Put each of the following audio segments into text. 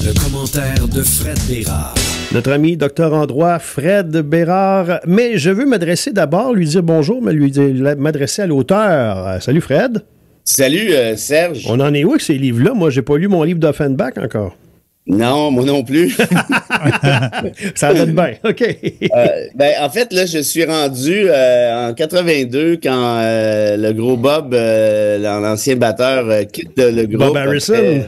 Le commentaire de Fred Bérard. Notre ami docteur en droit, Fred Bérard. Mais je veux m'adresser d'abord, lui dire bonjour, mais m'adresser à l'auteur. Salut Fred. Salut Serge. On en est où avec ces livres-là? Moi, j'ai pas lu mon livre d'Offenbach encore. Non, moi non plus. Ça donne bien, OK. En fait, là, je suis rendu en 82 quand le gros Bob, l'ancien batteur, quitte le groupe. Bob Harrison?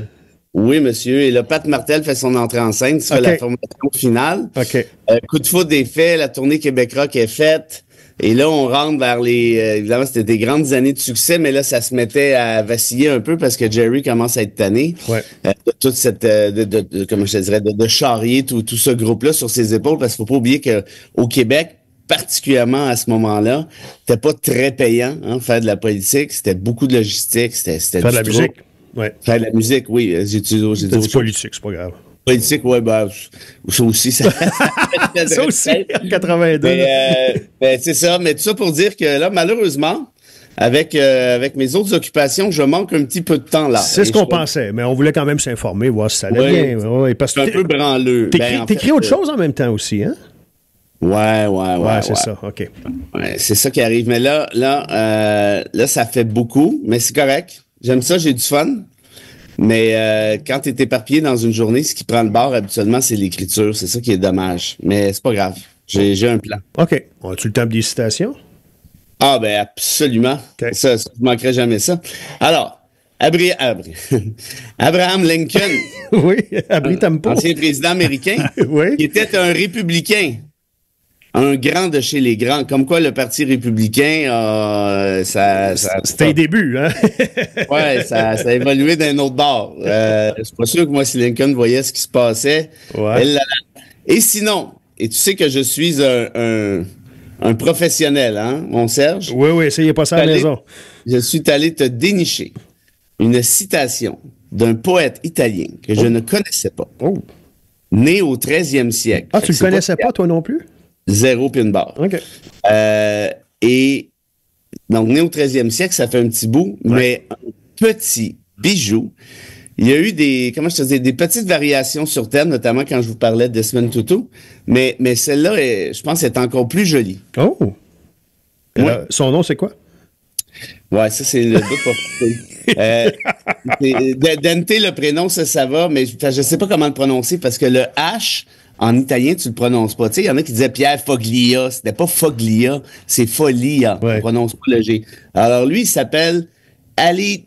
Oui, monsieur. Et là, Pat Martel fait son entrée en scène sur la formation finale. OK. Coup de foudre est fait, la tournée Québec Rock est faite. Et là, on rentre vers les... évidemment, c'était des grandes années de succès, mais là, ça se mettait à vaciller un peu parce que Jerry commence à être tanné. Ouais. De toute cette... comment je te dirais, de charrier tout ce groupe-là sur ses épaules, parce qu'il faut pas oublier qu'au Québec, particulièrement à ce moment-là, c'était pas très payant, faire de la politique. C'était beaucoup de logistique. C'était faire de la musique. Ouais. Faire de la musique, oui. J'ai dit politique, c'est pas grave. Politique, ouais, ça aussi, ça aussi, en 82. C'est ça, mais tout ça pour dire que là, malheureusement, avec mes autres occupations, je manque un petit peu de temps là. C'est ce qu'on pensait, mais on voulait quand même s'informer, voir si ça allait bien. Ouais, parce que c'est un peu branleux. T'écris autre chose en même temps aussi, hein? Ouais, c'est ça, OK. Ouais, c'est ça qui arrive. Mais là, ça fait beaucoup, mais c'est correct. J'aime ça, j'ai du fun. Mais quand tu es éparpillé dans une journée, ce qui prend le bord habituellement, c'est l'écriture. C'est ça qui est dommage. Mais c'est pas grave. J'ai un plan. OK. As-tu le temps des citations? Ah, ben absolument. Okay. Ça, je ne manquerai jamais ça. Alors, Abraham Lincoln. Oui, t'aimes pas. Ancien président américain. Oui. Qui était un républicain. Un grand de chez les grands. Comme quoi, le Parti républicain, c'était un début, hein? Ouais, ça a évolué d'un autre bord. Je suis pas sûr que moi, si Lincoln voyait ce qui se passait. Ouais. Et sinon, et tu sais que je suis un professionnel, hein, mon Serge? Oui, essayez pas ça à la maison. Je suis allé te dénicher une citation d'un poète italien que je ne connaissais pas. Oh. Né au 13e siècle. Ah, tu le connaissais pas, toi non plus? Zéro puis une barre. OK. Et donc, né au 13e siècle, ça fait un petit bout, mais un petit bijou. Il y a eu des petites variations sur thème, notamment quand je vous parlais de Desmond Tutu, mais celle-là, je pense, est encore plus jolie. Oh! Ouais. Son nom, c'est quoi? Ouais, ça, c'est le doute pour Dente, le prénom, ça va, mais je sais pas comment le prononcer parce que le H, en italien, tu le prononces pas. Tu sais, il y en a qui disaient Pierre Foglia. C'était pas Foglia, c'est Folia. Ouais. On prononce pas le G. Alors, lui, il s'appelle Alighieri.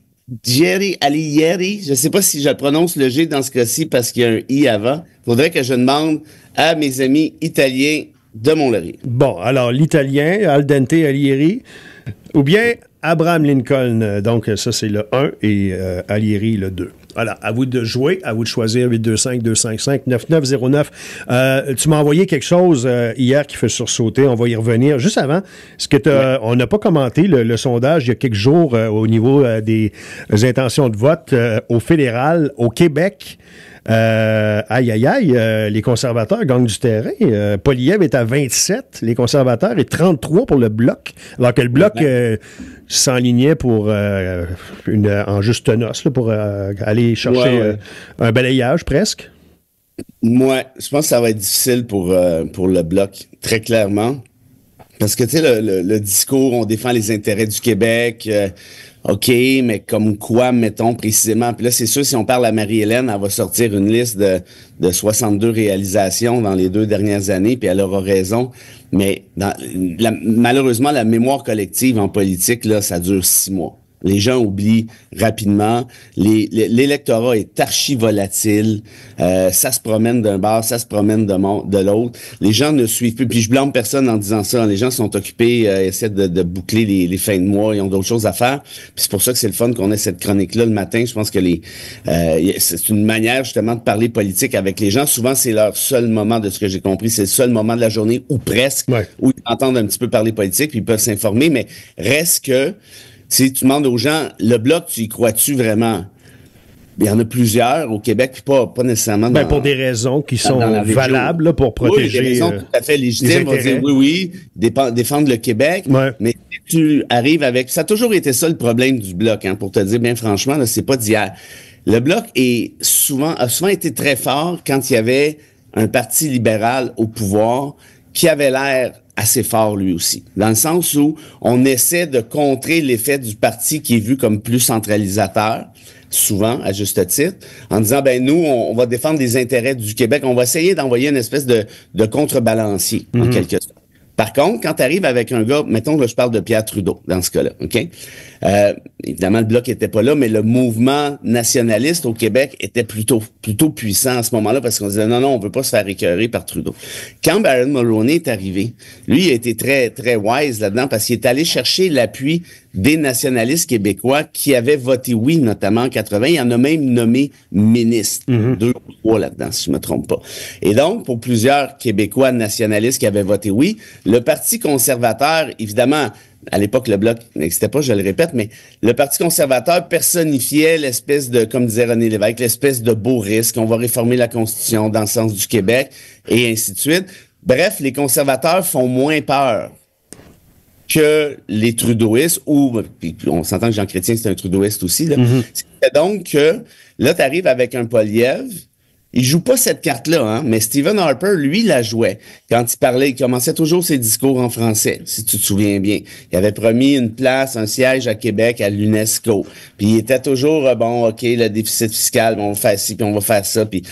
Je sais pas si je prononce le G dans ce cas-ci parce qu'il y a un I avant. Faudrait que je demande à mes amis italiens de Mont-Laurier. Bon, alors, l'italien, Al Dente Alighieri, ou bien Abraham Lincoln. Donc, ça, c'est le 1 et Alighieri, le 2. Voilà, à vous de jouer, à vous de choisir 825-255-9909. Tu m'as envoyé quelque chose hier qui fait sursauter, on va y revenir. Juste avant, on n'a pas commenté le sondage il y a quelques jours au niveau des intentions de vote au fédéral, au Québec. Les conservateurs gagnent du terrain. Poilievre est à 27, les conservateurs, et 33 pour le Bloc, alors que le Bloc s'enlignait pour en juste noce, là, pour aller chercher un balayage presque. Moi, je pense que ça va être difficile pour le Bloc, très clairement. Parce que, tu sais, le discours, on défend les intérêts du Québec, OK, mais comme quoi, mettons précisément? Puis là, c'est sûr, si on parle à Marie-Hélène, elle va sortir une liste de 62 réalisations dans les 2 dernières années, puis elle aura raison. Mais malheureusement, la mémoire collective en politique, là, ça dure 6 mois. Les gens oublient rapidement. L'électorat est archi-volatile. Ça se promène d'un bord, ça se promène de l'autre. Les gens ne suivent plus. Puis je blâme personne en disant ça. Les gens sont occupés, essaient de boucler les fins de mois. Ils ont d'autres choses à faire. Puis c'est pour ça que c'est le fun qu'on ait cette chronique-là le matin. Je pense que c'est une manière justement de parler politique avec les gens. Souvent, c'est leur seul moment, de ce que j'ai compris. C'est le seul moment de la journée, ou presque, où ils entendent un petit peu parler politique, puis ils peuvent s'informer. Mais reste que... Si tu demandes aux gens, le Bloc, tu y crois-tu vraiment? Il y en a plusieurs au Québec, puis pas nécessairement pour des raisons qui sont valables, là, pour protéger. Oui, des raisons tout à fait légitimes. On va dire oui, défendre le Québec. Ouais. Mais si tu arrives avec... Ça a toujours été ça le problème du Bloc, hein, pour te dire bien franchement, là, c'est pas d'hier. Le Bloc a souvent été très fort quand il y avait un parti libéral au pouvoir qui avait l'air assez fort lui aussi, dans le sens où on essaie de contrer l'effet du parti qui est vu comme plus centralisateur, souvent, à juste titre, en disant, ben nous, on va défendre les intérêts du Québec, on va essayer d'envoyer une espèce de contrebalancier, en quelque sorte. Par contre, quand tu arrives avec un gars, mettons que je parle de Pierre Trudeau dans ce cas-là, OK? Évidemment, le Bloc était pas là, mais le mouvement nationaliste au Québec était plutôt puissant à ce moment-là parce qu'on disait non, on veut pas se faire écœurer par Trudeau. Quand Barron Mulroney est arrivé, lui, il a été très, très wise là-dedans parce qu'il est allé chercher l'appui des nationalistes québécois qui avaient voté oui, notamment en 80. Il en a même nommé ministre. 2 ou 3 là-dedans, si je me trompe pas. Et donc, pour plusieurs Québécois nationalistes qui avaient voté oui, le Parti conservateur, évidemment, à l'époque, le Bloc n'existait pas, je le répète, mais le Parti conservateur personnifiait l'espèce de, comme disait René Lévesque, l'espèce de beau risque. On va réformer la Constitution dans le sens du Québec, et ainsi de suite. Bref, les conservateurs font moins peur que les trudeauistes, ou puis on s'entend que Jean Chrétien, c'est un trudeauiste aussi. Là. C'est donc que là, tu arrives avec un Poilievre. Il joue pas cette carte-là, hein, mais Stephen Harper, lui, la jouait. Quand il parlait, il commençait toujours ses discours en français, si tu te souviens bien. Il avait promis une place, un siège à Québec, à l'UNESCO. Puis il était toujours, bon, OK, le déficit fiscal, on va faire ci, puis on va faire ça. Puis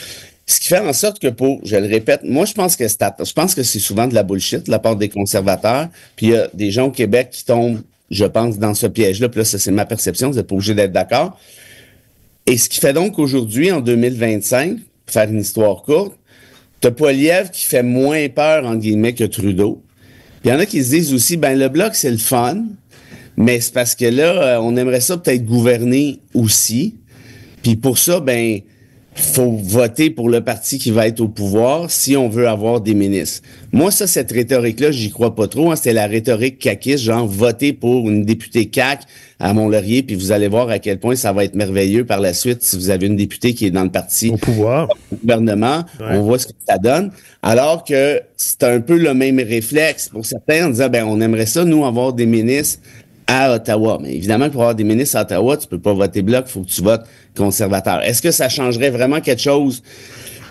ce qui fait en sorte que je le répète, moi, je pense que c'est souvent de la bullshit de la part des conservateurs. Puis il y a des gens au Québec qui tombent, je pense, dans ce piège-là. Puis là, ça, c'est ma perception, vous n'êtes pas obligé d'être d'accord. Et ce qui fait donc aujourd'hui, en 2025, pour faire une histoire courte, t'as Poilievre qui fait moins peur, entre guillemets, que Trudeau. Puis il y en a qui se disent aussi, ben le Bloc, c'est le fun, mais c'est parce que là, on aimerait ça peut-être gouverner aussi. Puis pour ça, ben, faut voter pour le parti qui va être au pouvoir si on veut avoir des ministres. Moi, cette rhétorique-là, j'y crois pas trop. Hein. C'était la rhétorique caquiste, genre voter pour une députée CAQ à Mont-Laurier, puis vous allez voir à quel point ça va être merveilleux par la suite si vous avez une députée qui est dans le parti au pouvoir, au gouvernement. Ouais. On voit ce que ça donne. Alors que c'est un peu le même réflexe pour certains en disant, ben, on aimerait ça, nous, avoir des ministres à Ottawa. Mais évidemment, pour avoir des ministres à Ottawa, tu peux pas voter Bloc, il faut que tu votes conservateur. Est-ce que ça changerait vraiment quelque chose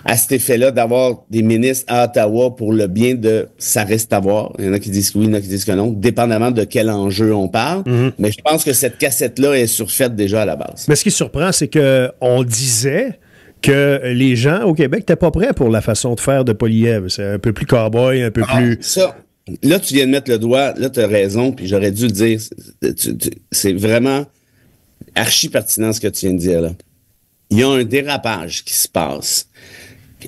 à cet effet-là d'avoir des ministres à Ottawa pour le bien de ça reste à voir? Il y en a qui disent que oui, il y en a qui disent que non, dépendamment de quel enjeu on parle. Mais je pense que cette cassette-là est surfaite déjà à la base. Mais ce qui surprend, c'est qu'on disait que les gens au Québec n'étaient pas prêts pour la façon de faire de Poilievre. C'est un peu plus cow-boy, un peu plus... Ça. Là, tu viens de mettre le doigt, là, tu as raison, puis j'aurais dû le dire. C'est vraiment archi pertinent ce que tu viens de dire, là. Il y a un dérapage qui se passe,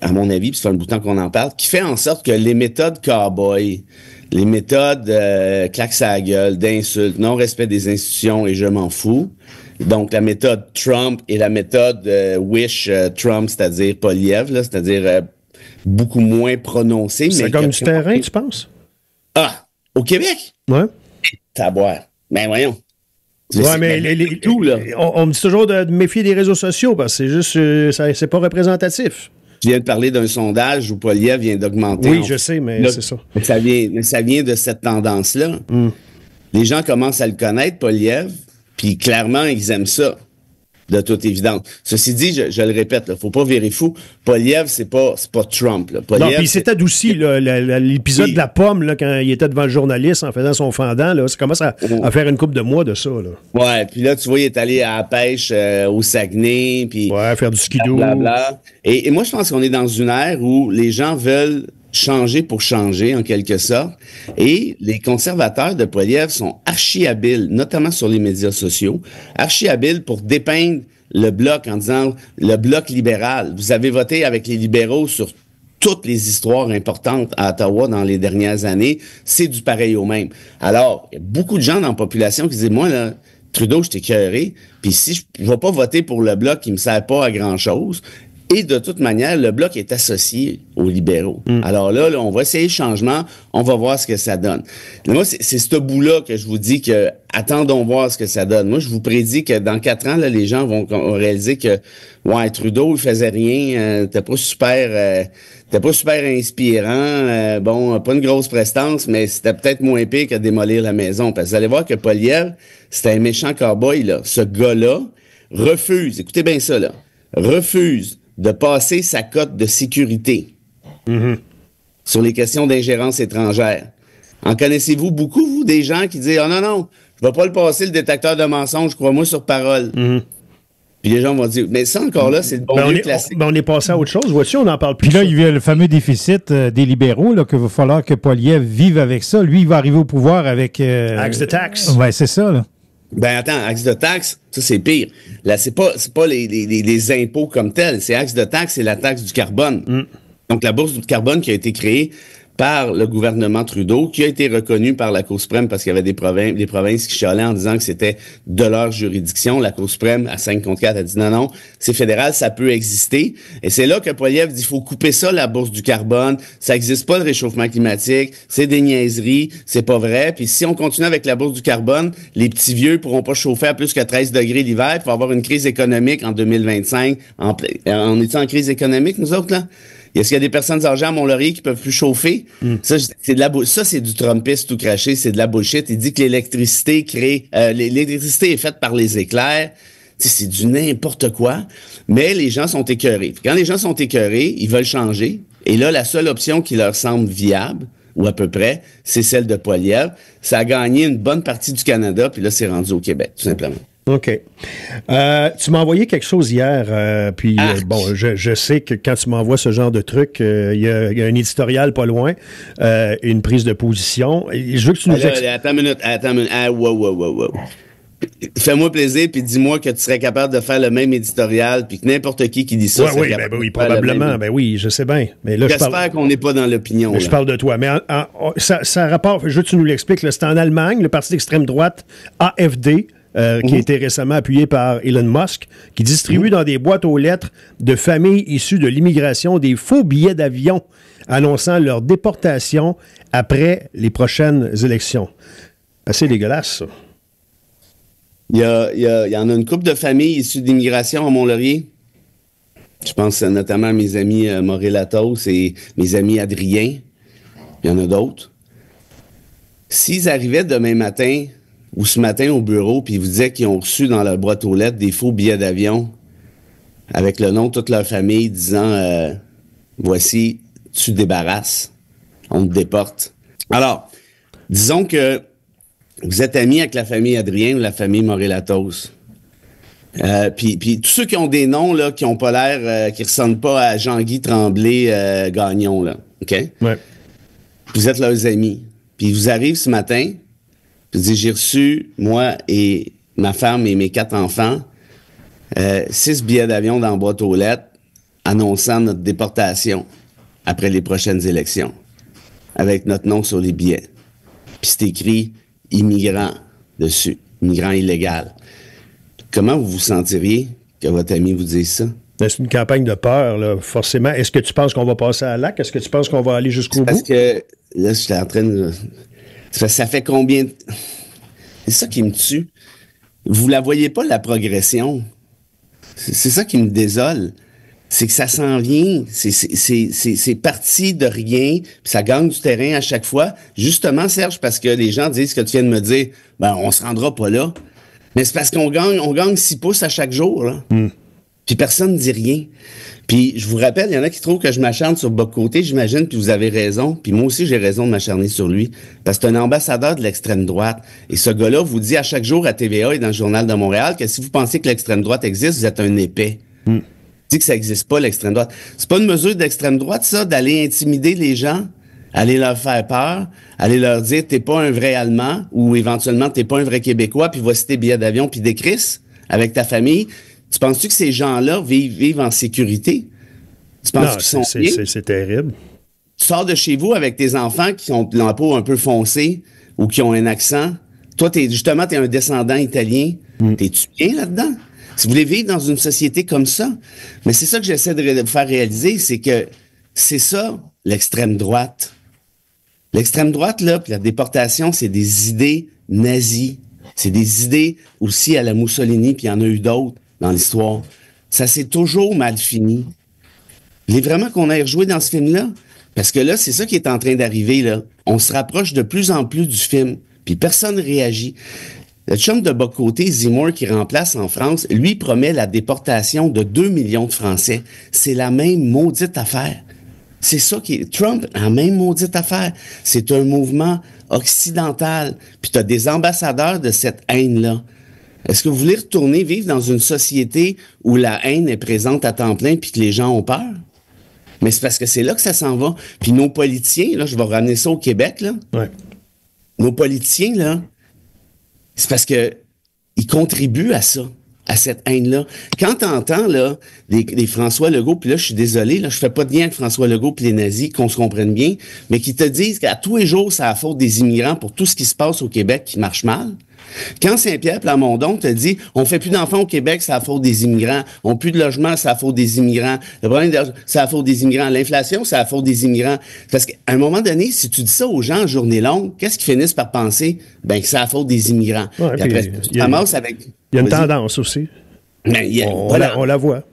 à mon avis, puis ça fait un bout de temps qu'on en parle, qui fait en sorte que les méthodes cow-boy, les méthodes claque sa gueule, d'insultes, non-respect des institutions et je m'en fous, donc la méthode Trump et la méthode Wish Trump, c'est-à-dire Poilievre, là, c'est-à-dire beaucoup moins prononcée. C'est comme du terrain, tu penses? Ah, au Québec? Ouais. Taboire. Ben voyons. Ouais, mais tout, là. On me dit toujours de méfier des réseaux sociaux parce que c'est juste, c'est pas représentatif. Je viens de parler d'un sondage où Poilievre vient d'augmenter. Oui, je sais, mais là, c'est ça. Mais ça vient de cette tendance-là. Les gens commencent à le connaître, Poilievre, puis clairement, ils aiment ça. De toute évidence. Ceci dit, je le répète, il faut pas virer fou. Poilievre, c'est pas Trump. Là. Poilievre, non, puis il s'est adouci, là, l'épisode de la pomme, là, quand il était devant le journaliste en faisant son fendant, là, ça commence à faire une couple de mois de ça. Là. Ouais, puis là, tu vois, il est allé à la pêche au Saguenay, puis... Ouais, faire du skidoo. Blablabla. Et moi, je pense qu'on est dans une ère où les gens veulent changer pour changer, en quelque sorte. Et les conservateurs de Poilievre sont archi-habiles, notamment sur les médias sociaux, archi-habiles pour dépeindre le Bloc en disant le Bloc libéral. Vous avez voté avec les libéraux sur toutes les histoires importantes à Ottawa dans les dernières années. C'est du pareil au même. Alors, il y a beaucoup de gens dans la population qui disent, moi, là, Trudeau, je t'ai écœuré, puis si je ne vais pas voter pour le Bloc qui me sert pas à grand-chose. Et de toute manière, le Bloc est associé aux libéraux. Alors là, on va essayer le changement, on va voir ce que ça donne. Moi, c'est ce bout-là que je vous dis que attendons voir ce que ça donne. Moi, je vous prédis que dans 4 ans, là, les gens vont réaliser que ouais, Trudeau, il faisait rien, t'es pas super inspirant, bon, pas une grosse prestance, mais c'était peut-être moins pire que démolir la maison. Parce que vous allez voir que Poilievre, c'était un méchant cow-boy, là. Ce gars-là refuse, écoutez bien ça, là, refuse de passer sa cote de sécurité sur les questions d'ingérence étrangère. En connaissez-vous beaucoup, vous, des gens qui disent « Ah non, non, je ne vais pas le passer, le détecteur de mensonges, crois-moi sur parole. Puis les gens vont dire « Mais ça, encore là, c'est le bon vieux classique. » On est passé à autre chose, vois-tu, on n'en parle plus. Puis là, il y a le fameux déficit des libéraux, là, qu'il va falloir que Poilievre vive avec ça. Lui, il va arriver au pouvoir avec... Axe de taxe. Ouais, c'est ça, là. Ben attends, axe de taxe, ça c'est pire. Là, c'est pas les impôts comme tels, c'est axe de taxe, c'est la taxe du carbone. Donc la bourse du carbone qui a été créée par le gouvernement Trudeau, qui a été reconnue par la Cour suprême parce qu'il y avait des provinces qui chialaient en disant que c'était de leur juridiction. La Cour suprême, à 5-4, a dit non, non, c'est fédéral, ça peut exister. Et c'est là que Poilievre dit, il faut couper ça, la bourse du carbone. Ça n'existe pas, le réchauffement climatique. C'est des niaiseries. C'est pas vrai. Puis si on continue avec la bourse du carbone, les petits vieux pourront pas chauffer à plus que 13 degrés l'hiver. Il va y avoir une crise économique en 2025. On est en crise économique, nous autres, là? Est-ce qu'il y a des personnes âgées à Mont-Laurier qui peuvent plus chauffer? Ça, c'est du Trumpiste tout craché, c'est de la bullshit. Il dit que l'électricité est faite par les éclairs. C'est du n'importe quoi. Mais les gens sont écœurés. Quand les gens sont écœurés, ils veulent changer. Et là, la seule option qui leur semble viable, ou à peu près, c'est celle de Poilievre. Ça a gagné une bonne partie du Canada, puis là, c'est rendu au Québec, tout simplement. OK. Tu m'as envoyé quelque chose hier, puis bon, je sais que quand tu m'envoies ce genre de truc, il y a un éditorial pas loin, une prise de position. Et je veux que tu nous expliques. Attends une minute. Wow. Fais-moi plaisir, puis dis-moi que tu serais capable de faire le même éditorial, puis que n'importe qui dit ça. Oui, probablement. Ben oui, je sais bien. Mais là, j'espère qu'on n'est pas dans l'opinion. Je parle de toi. Mais ça rapporte, je veux que tu nous l'expliques, c'est en Allemagne, le parti d'extrême droite AfD, qui a été récemment appuyé par Elon Musk, qui distribue dans des boîtes aux lettres de familles issues de l'immigration des faux billets d'avion annonçant leur déportation après les prochaines élections. Assez dégueulasse, ça. Il y en a une couple de familles issues d'immigration à Mont-Laurier. Je pense notamment à mes amis Maurice Latos et mes amis Adrien. Il y en a d'autres. S'ils arrivaient demain matin ou ce matin au bureau, puis ils vous disaient qu'ils ont reçu dans leur boîte aux lettres des faux billets d'avion avec le nom de toute leur famille disant voici, tu te débarrasses, on te déporte. Alors, disons que vous êtes amis avec la famille Adrien ou la famille Morellatos. Puis tous ceux qui ont des noms là, qui ont pas l'air, qui ressemblent pas à Jean-Guy Tremblay Gagnon, là, OK? Ouais. Vous êtes leurs amis. Puis ils vous arrivent ce matin. Je dis, j'ai reçu, moi et ma femme et mes 4 enfants, 6 billets d'avion dans la boîte aux lettres annonçant notre déportation après les prochaines élections, avec notre nom sur les billets. Puis c'est écrit « immigrant » dessus, « immigrant illégal ». Comment vous vous sentiriez que votre ami vous dise ça? C'est une campagne de peur, là, forcément. Est-ce que tu penses qu'on va passer à l'acte? Est-ce que tu penses qu'on va aller jusqu'au bout? Parce que, là, je suis en train de... Ça fait combien... C'est ça qui me tue. Vous la voyez pas, la progression. C'est ça qui me désole. C'est que ça s'en vient. C'est parti de rien, puis ça gagne du terrain à chaque fois. Justement, Serge, parce que les gens disent ce que tu viens de me dire, ben, on se rendra pas là. Mais c'est parce qu'on gagne 6 pouces à chaque jour, là. Puis personne ne dit rien. Puis je vous rappelle, il y en a qui trouvent que je m'acharne sur Bock-Côté, j'imagine, puis vous avez raison. Puis moi aussi, j'ai raison de m'acharner sur lui. Parce que c'est un ambassadeur de l'extrême droite. Et ce gars-là vous dit à chaque jour à TVA et dans le Journal de Montréal que si vous pensez que l'extrême droite existe, vous êtes un épais. Il dit que ça n'existe pas, l'extrême droite. C'est pas une mesure d'extrême droite, ça, d'aller intimider les gens, aller leur faire peur, aller leur dire t'es pas un vrai Allemand ou éventuellement t'es pas un vrai Québécois, puis voici tes billets d'avion, puis des crises avec ta famille. Tu penses-tu que ces gens-là vivent en sécurité? Tu penses qu'ils sont bien? C'est terrible. Tu sors de chez vous avec tes enfants qui ont la peau un peu foncée ou qui ont un accent. Toi, t'es un descendant italien. T'es-tu bien là-dedans? Si vous voulez vivre dans une société comme ça, mais c'est ça que j'essaie de vous faire réaliser, c'est que c'est ça, l'extrême droite. L'extrême droite, là, puis la déportation, c'est des idées nazies. C'est des idées aussi à la Mussolini, puis il y en a eu d'autres dans l'histoire. Ça s'est toujours mal fini. Il est vraiment qu'on aille rejouer dans ce film-là? Parce que là, c'est ça qui est en train d'arriver, là. On se rapproche de plus en plus du film, puis personne ne réagit. Le chum de bas-côté, Zemmour, qui remplace en France, lui promet la déportation de 2 millions de Français. C'est la même maudite affaire. C'est ça qui est... Trump, la même maudite affaire. C'est un mouvement occidental. Puis tu as des ambassadeurs de cette haine-là. Est-ce que vous voulez retourner vivre dans une société où la haine est présente à temps plein puis que les gens ont peur? Mais c'est parce que c'est là que ça s'en va. Puis nos politiciens, là, je vais ramener ça au Québec, là. Ouais. Nos politiciens, là, c'est parce que ils contribuent à ça, à cette haine-là. Quand t'entends, là, des François Legault, puis là, je suis désolé, là, je fais pas de lien avec François Legault puis les nazis, qu'on se comprenne bien, mais qui te disent qu'à tous les jours, c'est la faute des immigrants pour tout ce qui se passe au Québec qui marche mal. Quand Saint-Pierre Plamondon te dit on fait plus d'enfants au Québec, c'est la faute des immigrants. On plus de logements, c'est la faute des immigrants. Le problème, c'est la faute des immigrants. L'inflation, c'est la faute des immigrants. Parce qu'à un moment donné, si tu dis ça aux gens en journée longue, qu'est-ce qu'ils finissent par penser? Ben, que c'est la faute des immigrants. Ouais, puis après, tu ramasses avec... Il y a une tendance aussi. Ben, On la voit.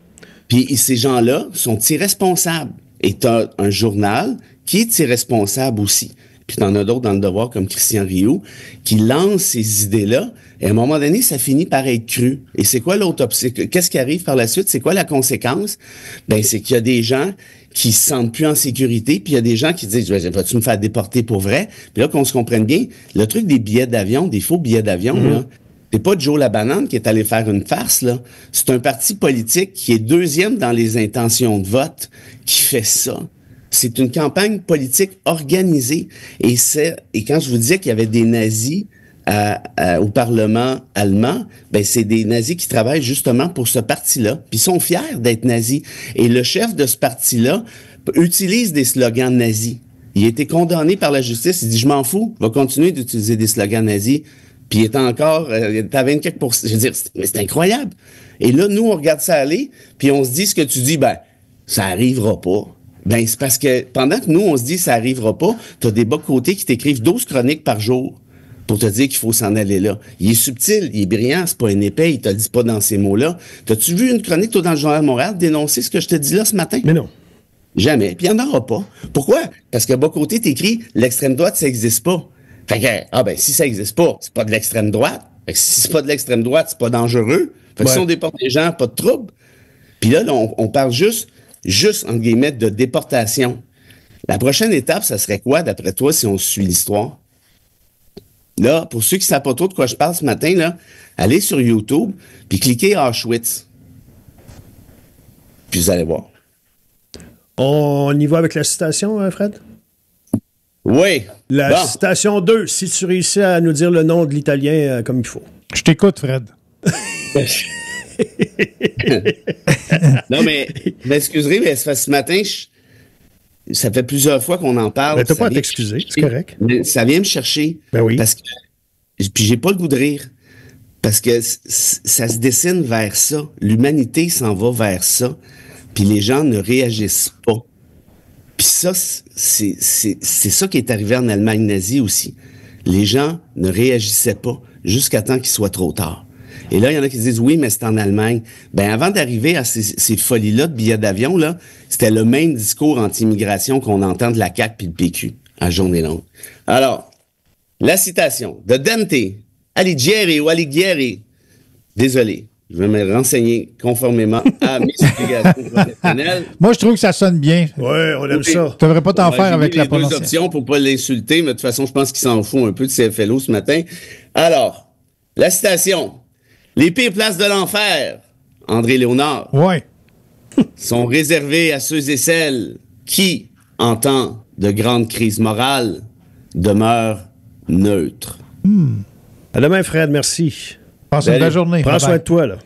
Puis ces gens-là sont irresponsables. Et tu as un journal qui est irresponsable aussi. Puis t'en as d'autres dans le Devoir, comme Christian Rioux, qui lance ces idées-là, et à un moment donné, ça finit par être cru. Et c'est quoi l'autopsie? Qu'est-ce qui arrive par la suite? C'est quoi la conséquence? Ben, c'est qu'il y a des gens qui se sentent plus en sécurité, puis il y a des gens qui disent, vas-tu me faire déporter pour vrai? Puis là, qu'on se comprenne bien, le truc des billets d'avion, des faux billets d'avion, là, c'est pas Joe Labanane qui est allé faire une farce, là. C'est un parti politique qui est deuxième dans les intentions de vote qui fait ça. C'est une campagne politique organisée. Et quand je vous disais qu'il y avait des nazis au Parlement allemand, ben c'est des nazis qui travaillent justement pour ce parti-là. Puis ils sont fiers d'être nazis. Et le chef de ce parti-là utilise des slogans nazis. Il a été condamné par la justice. Il dit, je m'en fous, je vais continuer d'utiliser des slogans nazis. Puis il est encore, il est à 24%. Je veux dire, c'est incroyable. Et là, nous, on regarde ça aller, puis on se dit ce que tu dis, ben, ça arrivera pas. Ben, c'est parce que pendant que nous, on se dit ça arrivera pas, t'as des bas-côtés qui t'écrivent 12 chroniques par jour pour te dire qu'il faut s'en aller là. Il est subtil, il est brillant, c'est pas un épais, il te le dit pas dans ces mots-là. T'as-tu vu une chronique, toi, dans le Journal de Montréal, dénoncer ce que je te dis là ce matin? Mais non. Jamais. Puis il n'y en aura pas. Pourquoi? Parce que bas-côté, t'écris l'extrême droite, ça existe pas. Fait que, si ça existe pas, c'est pas de l'extrême droite. Fait que si c'est pas de l'extrême droite, c'est pas dangereux. Fait que si on déporte les gens, pas de trouble. Puis là, on parle juste, entre guillemets, de déportation. La prochaine étape, ça serait quoi, d'après toi, si on suit l'histoire? Là, pour ceux qui ne savent pas trop de quoi je parle ce matin, là, allez sur YouTube, puis cliquez Auschwitz. Puis vous allez voir. On y va avec la citation, Fred? Oui. La citation 2, si tu réussis à nous dire le nom de l'Italien comme il faut. Je t'écoute, Fred. Non, mais excusez, mais ce matin, ça fait plusieurs fois qu'on en parle. Mais t'as pas à t'excuser, c'est correct. Ça vient me chercher. Ben oui. Parce que, puis j'ai pas le goût de rire. Parce que ça se dessine vers ça. L'humanité s'en va vers ça. Puis les gens ne réagissent pas. Puis ça, c'est ça qui est arrivé en Allemagne nazie aussi. Les gens ne réagissaient pas jusqu'à temps qu'il soit trop tard. Et là, il y en a qui disent, oui, mais c'est en Allemagne. Ben, avant d'arriver à ces folies-là de billets d'avion, là, c'était le même discours anti-immigration qu'on entend de la CAQ puis le PQ à journée longue. Alors, la citation de Dante Alighieri ou Alighieri. Désolé, je vais me renseigner conformément à mes obligations professionnelles. Moi, je trouve que ça sonne bien. Oui, on aime ça. Tu devrais pas t'en faire avec la prononciation. Deux options pour pas l'insulter, mais de toute façon, je pense qu'il s'en fout un peu de CFLO ce matin. Alors, la citation. Les pires places de l'enfer, André Léonard, sont réservées à ceux et celles qui, en temps de grande crise morale, demeurent neutres. À demain, Fred, merci. Passe une belle journée. Prends soin de toi, là.